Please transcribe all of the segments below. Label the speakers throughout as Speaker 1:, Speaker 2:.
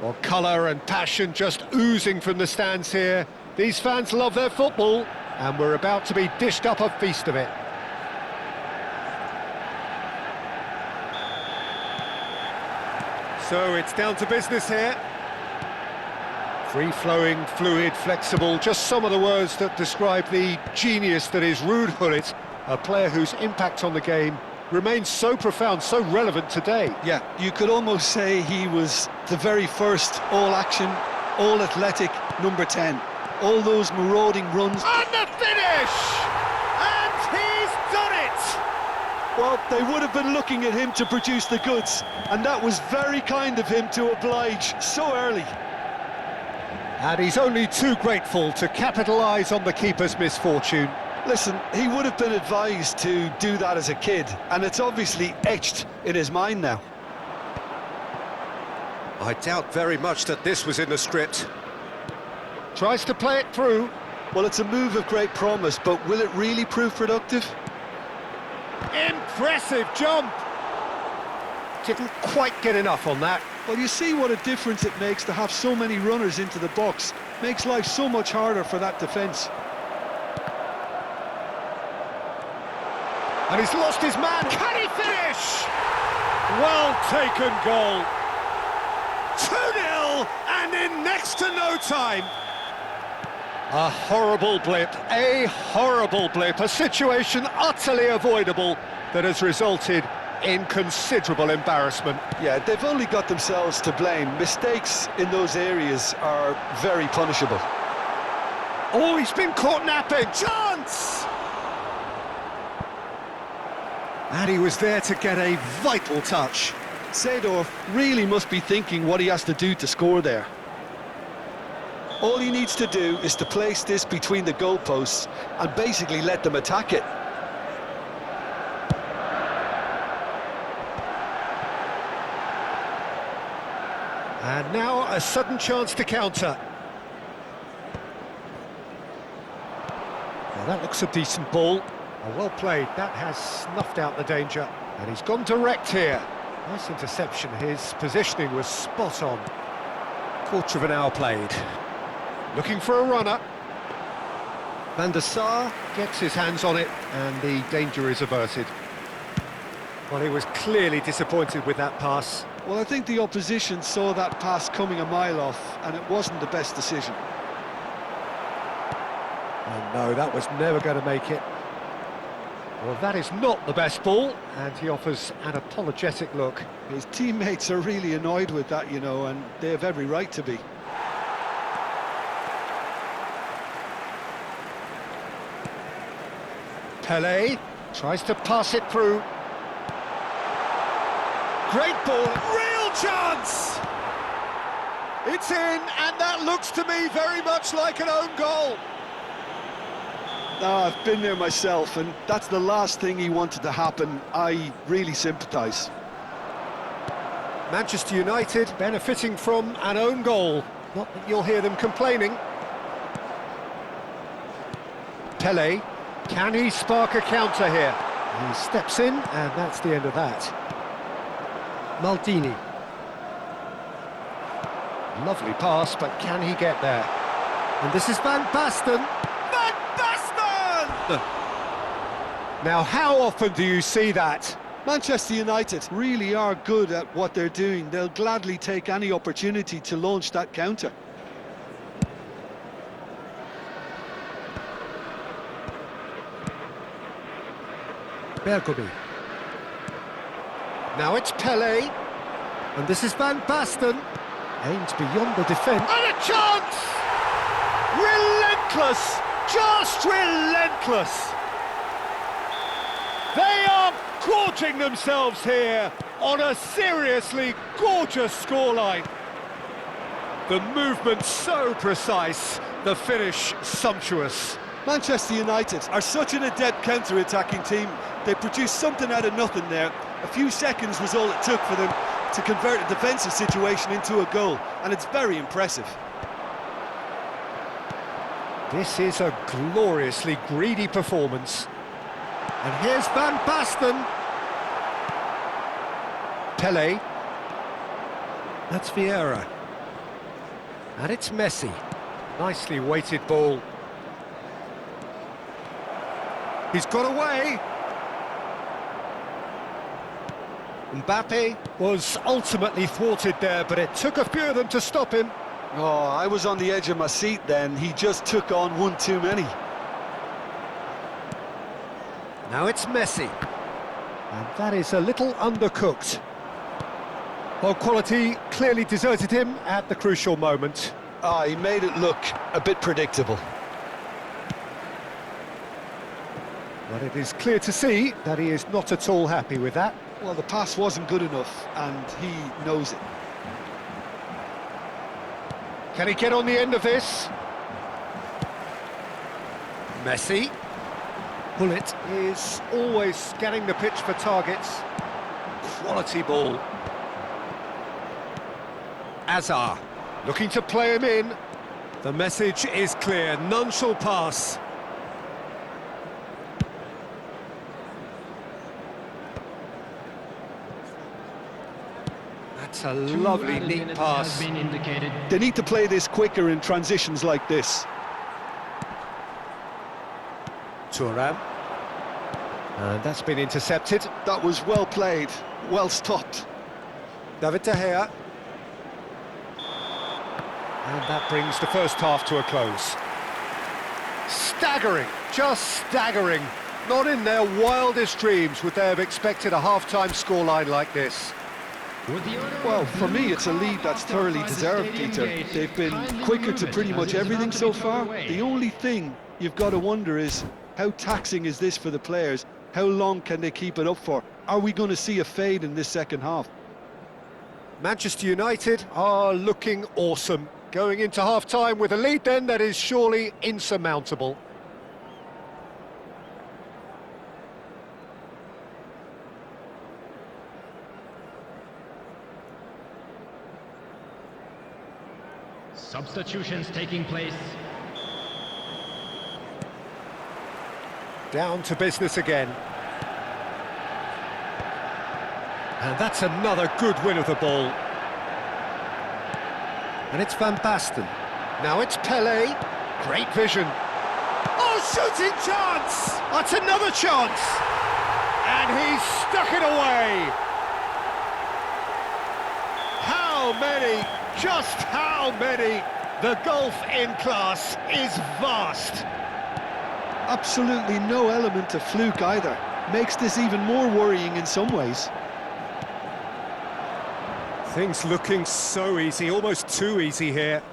Speaker 1: Well, colour and passion just oozing from the stands here. These fans love their football, and we're about to be dished up a feast of it. So it's down to business here. Free-flowing, fluid, flexible, just some of the words that describe the genius that is Ruud Gullit, a player whose impact on the game remains so profound, so relevant today.
Speaker 2: Yeah, you could almost say he was the very first all-action, all-athletic number 10. All those marauding runs.
Speaker 1: And the finish! And he's done it!
Speaker 2: Well, they would have been looking at him to produce the goods, and that was very kind of him to oblige so early.
Speaker 1: And he's only too grateful to capitalise on the keeper's misfortune.
Speaker 2: Listen, he would have been advised to do that as a kid, and it's obviously etched in his mind now.
Speaker 1: I doubt very much that this was in the script. Tries to play it through.
Speaker 2: Well, it's a move of great promise, but will it really prove productive?
Speaker 1: Impressive jump! Didn't quite get enough on that.
Speaker 2: Well, you see what a difference it makes to have so many runners into the box. Makes life so much harder for that defence.
Speaker 1: And he's lost his man. Can he finish? Well taken goal. 2-0 and in next to no time. A horrible blip, a situation utterly avoidable that has resulted in considerable embarrassment.
Speaker 2: Yeah, they've only got themselves to blame. Mistakes in those areas are very punishable.
Speaker 1: Oh, he's been caught napping. Chance! And he was there to get a vital touch.
Speaker 2: Seedorf really must be thinking what he has to do to score there. All he needs to do is to place this between the goalposts and basically let them attack it.
Speaker 1: And now a sudden chance to counter. Well, that looks a decent ball. Well played, that has snuffed out the danger. And he's gone direct here. Nice interception, his positioning was spot on. Quarter of an hour played. Looking for a runner. Van der Sar gets his hands on it, and the danger is averted. Well, he was clearly disappointed with that pass.
Speaker 2: Well, I think the opposition saw that pass coming a mile off, and it wasn't the best decision.
Speaker 1: Oh no, that was never going to make it. Well, that is not the best ball, and he offers an apologetic look.
Speaker 2: His teammates are really annoyed with that, you know, and they have every right to be.
Speaker 1: Pelé tries to pass it through. Great ball, real chance! It's in, and that looks to me very much like an own goal.
Speaker 2: I've been there myself, and that's the last thing he wanted to happen. I really sympathise.
Speaker 1: Manchester United benefiting from an own goal. Not that you'll hear them complaining. Pelé, can he spark a counter here? He steps in, and that's the end of that. Maldini. Lovely pass, but can he get there? And this is Van Basten. Van Basten! Now, how often do you see that?
Speaker 2: Manchester United really are good at what they're doing. They'll gladly take any opportunity to launch that counter.
Speaker 1: Bergomi. Now it's Pelé, and this is Van Basten. Aims beyond the defence. And a chance! Relentless! Just relentless! They are gorging themselves here on a seriously gorgeous scoreline. The movement so precise, the finish sumptuous.
Speaker 2: Manchester United are such an adept counter-attacking team. They produced something out of nothing there. A few seconds was all it took for them to convert a defensive situation into a goal, and it's very impressive.
Speaker 1: This is a gloriously greedy performance. And here's Van Basten. Pelé. That's Vieira. And it's Messi. Nicely weighted ball. He's got away. Mbappe was ultimately thwarted there, but it took a few of them to stop him.
Speaker 2: Oh, I was on the edge of my seat then. He just took on one too many.
Speaker 1: Now it's Messi. And that is a little undercooked. Well, quality clearly deserted him at the crucial moment.
Speaker 2: Ah, he made it look a bit predictable.
Speaker 1: But it is clear to see that he is not at all happy with that.
Speaker 2: Well, the pass wasn't good enough, and he knows it.
Speaker 1: Can he get on the end of this? Messi. Bullet is always scanning the pitch for targets. Quality ball. Azar, looking to play him in. The message is clear, none shall pass. That's a lovely, neat pass.
Speaker 2: They need to play this quicker in transitions like this.
Speaker 1: Thuram. And that's been intercepted.
Speaker 2: That was well played, well stopped.
Speaker 1: David De Gea. And that brings the first half to a close. Staggering, just staggering. Not in their wildest dreams would they have expected a half-time scoreline like this.
Speaker 2: Well, for me, it's a lead that's thoroughly deserved, Peter. They've been quicker to pretty much everything so far. The only thing you've got to wonder is, how taxing is this for the players? How long can they keep it up for? Are we going to see a fade in this second half?
Speaker 1: Manchester United are looking awesome. Going into half-time with a lead then that is surely insurmountable.
Speaker 3: Substitutions taking place.
Speaker 1: Down to business again. And that's another good win of the ball. And it's Van Basten. Now it's Pelé. Great vision. Oh, shooting chance! That's another chance! And he's stuck it away! How many? Just how many? The gulf in class is vast.
Speaker 2: Absolutely no element of fluke either. Makes this even more worrying in some ways.
Speaker 1: Things looking so easy, almost too easy here.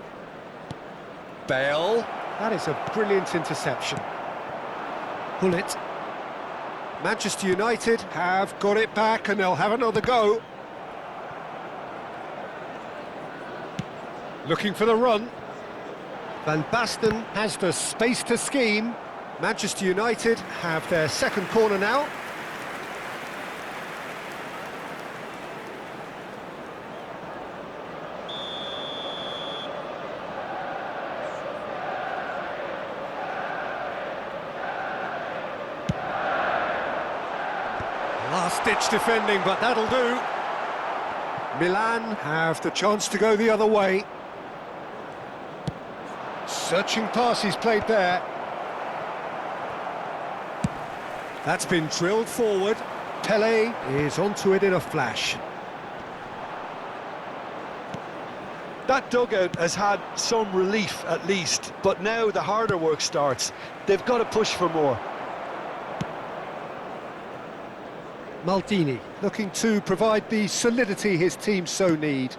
Speaker 1: Bale. That is a brilliant interception. Bullet. Manchester United have got it back and they'll have another go. Looking for the run. Van Basten has the space to scheme. Manchester United have their second corner now. Last-ditch defending, but that'll do. Milan have the chance to go the other way. Searching pass he's played there. That's been drilled forward. Pelé is onto it in a flash.
Speaker 2: That dugout has had some relief at least, but now the harder work starts. They've got to push for more.
Speaker 1: Maldini looking to provide the solidity his team so need.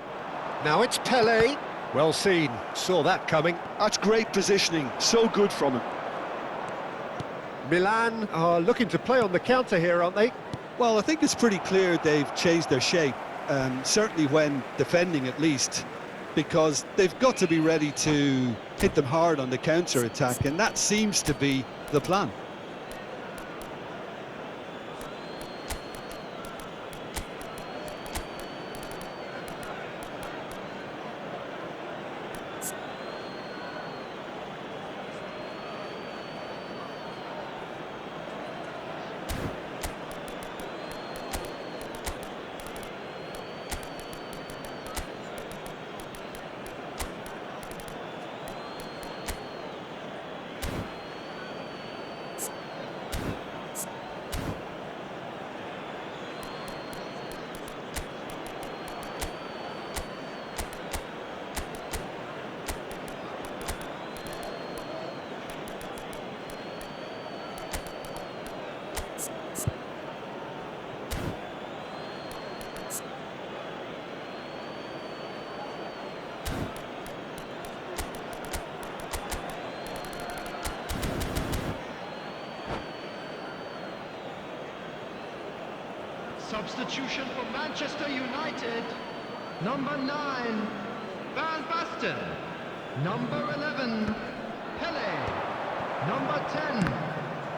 Speaker 1: Now it's Pelé. Well seen, saw that coming.
Speaker 2: That's great positioning, so good from him.
Speaker 1: Milan are looking to play on the counter here, aren't they?
Speaker 2: Well, I think it's pretty clear they've changed their shape, certainly when defending at least, because they've got to be ready to hit them hard on the counter-attack, and that seems to be the plan.
Speaker 3: Substitution for Manchester United. Number 9, Van Basten. Number 11, Pele. Number 10,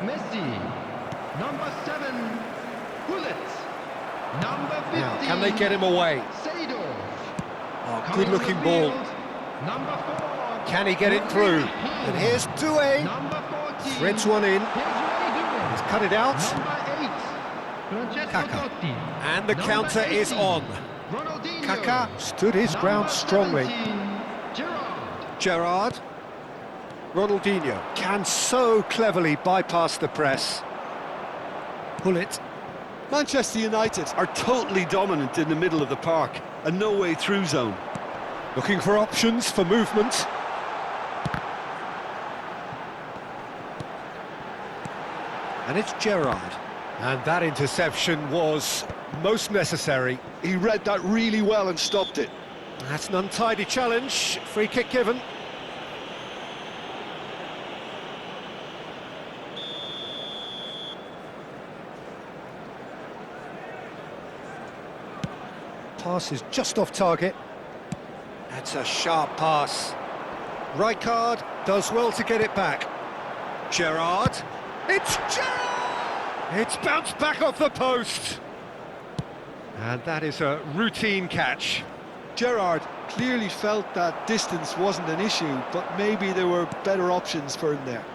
Speaker 3: Messi. Number 7, Gullit. Number 15,
Speaker 1: Now, can they get him away?
Speaker 3: Seedorf.
Speaker 1: Oh,
Speaker 3: Coming
Speaker 1: good-looking
Speaker 3: to the
Speaker 1: ball.
Speaker 3: field, Number 4.
Speaker 1: Can he get it through? And here's Doué.
Speaker 3: Number 14.
Speaker 1: Threads one in.
Speaker 3: Here's Ray Doué.
Speaker 1: He's cut it out.
Speaker 3: Number 8. Francesco
Speaker 1: Kaka.
Speaker 3: Totti.
Speaker 1: And the
Speaker 3: Number
Speaker 1: counter is
Speaker 3: 18,
Speaker 1: on.
Speaker 3: Ronaldinho.
Speaker 1: Kaka stood his ground
Speaker 3: Number
Speaker 1: strongly.
Speaker 3: 17, Gerrard.
Speaker 1: Gerrard. Ronaldinho can so cleverly bypass the press. Pull it.
Speaker 2: Manchester United are totally dominant in the middle of the park, a no-way through zone.
Speaker 1: Looking for options for movement. And it's Gerrard. And that interception was most necessary.
Speaker 2: He read that really well and stopped it.
Speaker 1: That's an untidy challenge. Free kick given. Pass is just off target. That's a sharp pass. Rijkaard does well to get it back. Gerrard. It's Gerrard! It's bounced back off the post. And that is a routine catch.
Speaker 2: Gerrard clearly felt that distance wasn't an issue, but maybe there were better options for him there.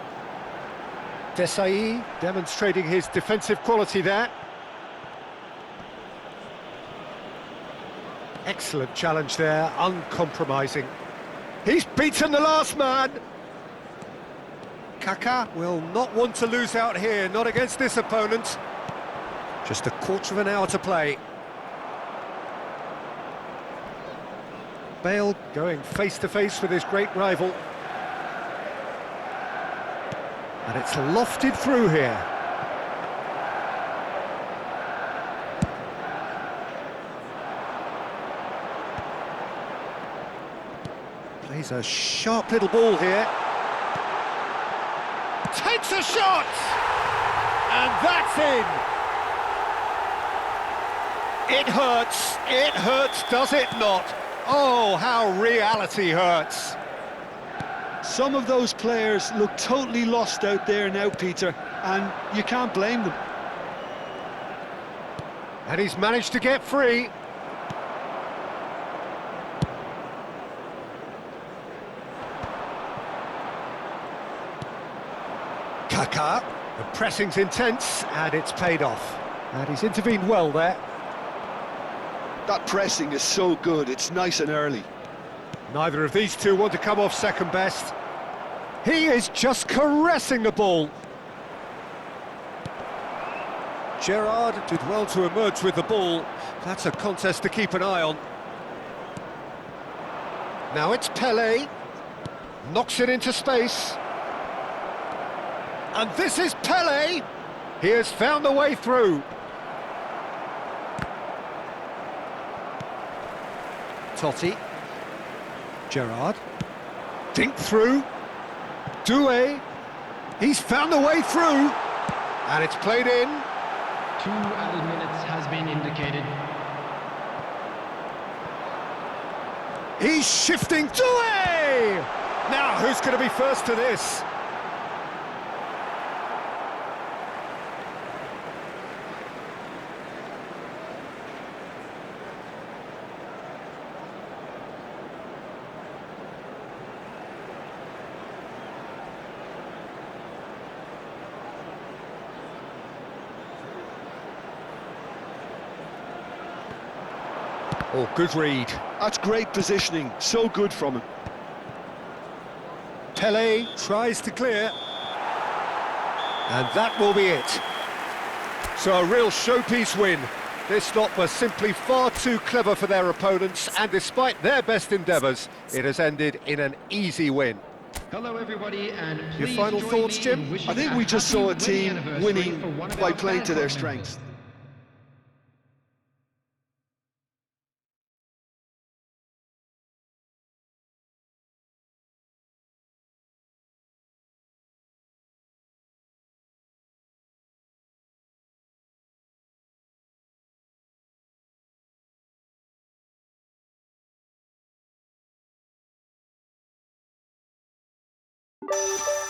Speaker 1: Desai demonstrating his defensive quality there. Excellent challenge there, uncompromising. He's beaten the last man. Kaka will not want to lose out here, not against this opponent. Just a quarter of an hour to play. Bale going face-to-face with his great rival. And it's lofted through here. Plays a sharp little ball here. Takes a shot! And that's in! It hurts, does it not? Oh, how reality hurts.
Speaker 2: Some of those players look totally lost out there now, Peter, and you can't blame them.
Speaker 1: And he's managed to get free. Kaka, the pressing's intense, and it's paid off. And he's intervened well there.
Speaker 2: That pressing is so good, it's nice and early.
Speaker 1: Neither of these two want to come off second best. He is just caressing the ball. Gerrard did well to emerge with the ball. That's a contest to keep an eye on. Now it's Pele. Knocks it into space. And this is Pele. He has found the way through. Totti. Gerrard. Dink through. Doué. He's found the way through. And it's played in.
Speaker 3: 2 added minutes has been indicated.
Speaker 1: He's shifting. Doué! Now, who's going to be first to this? Oh, good read.
Speaker 2: That's great positioning, so good from him.
Speaker 1: Pele tries to clear. And that will be it. So a real showpiece win. This lot was simply far too clever for their opponents, and despite their best endeavours, it has ended in an easy win.
Speaker 3: Hello everybody, and
Speaker 1: Your
Speaker 3: please
Speaker 1: final
Speaker 3: join
Speaker 1: thoughts,
Speaker 3: me
Speaker 1: Jim?
Speaker 3: in wishing
Speaker 2: I think
Speaker 3: a
Speaker 2: we just
Speaker 3: happy
Speaker 2: saw a
Speaker 3: wedding
Speaker 2: team
Speaker 3: anniversary
Speaker 2: winning
Speaker 3: for one of
Speaker 2: by
Speaker 3: our
Speaker 2: playing to their
Speaker 3: fan club members.
Speaker 2: strengths.
Speaker 4: you.